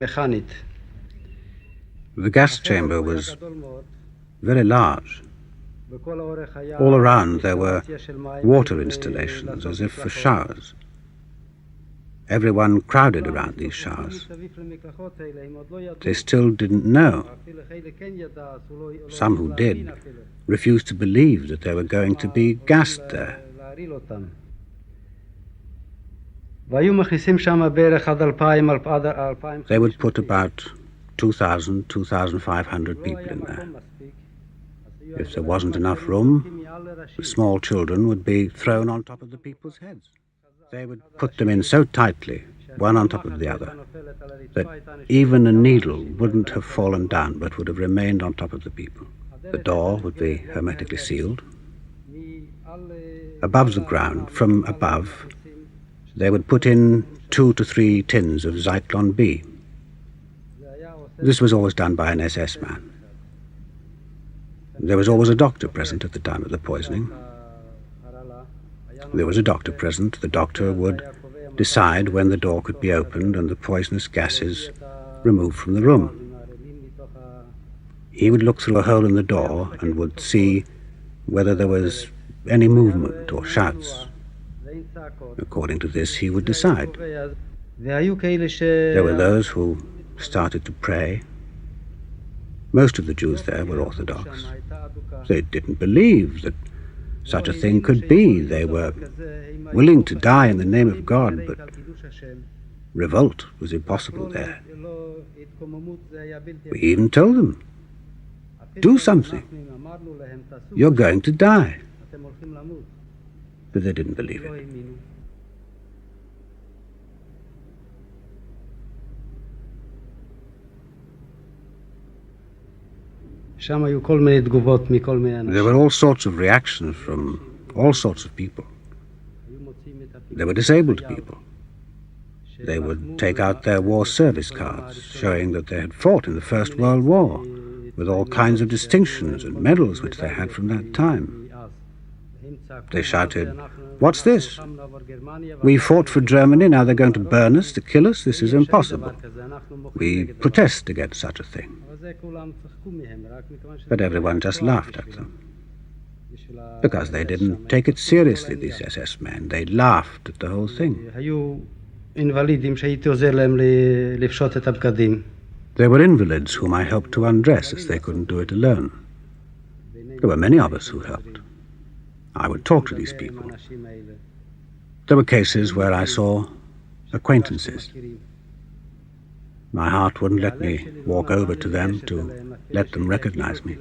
The gas chamber was very large. All around there were water installations as if for showers. Everyone crowded around these showers. They still didn't know. Some who did refused to believe that they were going to be gassed there. They would put about 2,000, 2,500 people in there. If there wasn't enough room, the small children would be thrown on top of the people's heads. They would put them in so tightly, one on top of the other, that even a needle wouldn't have fallen down but would have remained on top of the people. The door would be hermetically sealed. Above the ground, from above, they would put in 2 to 3 tins of Zyklon B. This was always done by an SS man. There was always a doctor present at the time of the poisoning. There was a doctor present. The doctor would decide when the door could be opened and the poisonous gases removed from the room. He would look through a hole in the door and would see whether there was any movement or shouts. According to this, he would decide. There were those who started to pray. Most of the Jews there were Orthodox. They didn't believe that such a thing could be. They were willing to die in the name of God, but revolt was impossible there. We even told them, do something. You're going to die. But they didn't believe it. There were all sorts of reactions from all sorts of people. There were disabled people. They would take out their war service cards, showing that they had fought in the First World War, with all kinds of distinctions and medals which they had from that time. They shouted, "What's this? We fought for Germany, now they're going to burn us, to kill us? This is impossible. We protest against such a thing." But everyone just laughed at them. Because they didn't take it seriously, these SS men. They laughed at the whole thing. There were invalids whom I helped to undress, as they couldn't do it alone. There were many of us who helped. I would talk to these people. There were cases where I saw acquaintances. My heart wouldn't let me walk over to them to let them recognize me.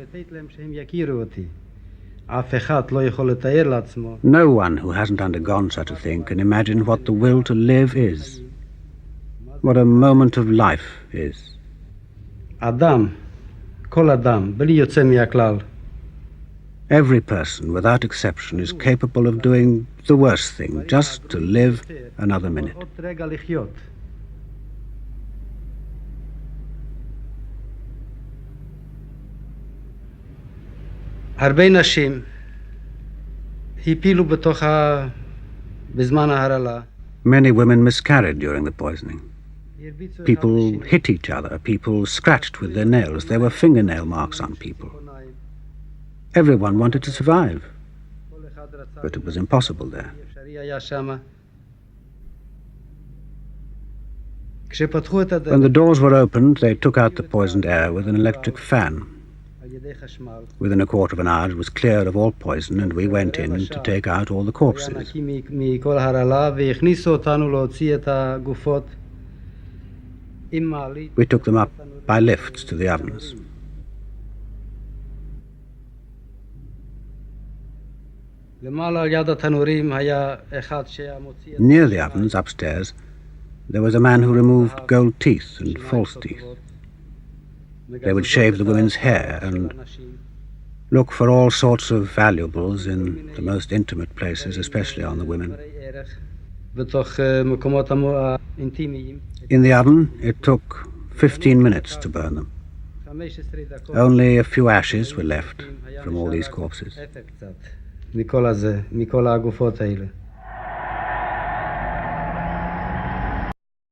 No one who hasn't undergone such a thing can imagine what the will to live is, what a moment of life is. Every person, without exception, is capable of doing the worst thing, just to live another minute. Many women miscarried during the poisoning. People hit each other, people scratched with their nails, there were fingernail marks on people. Everyone wanted to survive, but it was impossible there. When the doors were opened, they took out the poisoned air with an electric fan. Within a quarter of an hour it was clear of all poison, and we went in to take out all the corpses. We took them up by lifts to the ovens. Near the ovens, upstairs, there was a man who removed gold teeth and false teeth. They would shave the women's hair and look for all sorts of valuables in the most intimate places, especially on the women. In the oven, it took 15 minutes to burn them. Only a few ashes were left from all these corpses. מכל הגופות האלה.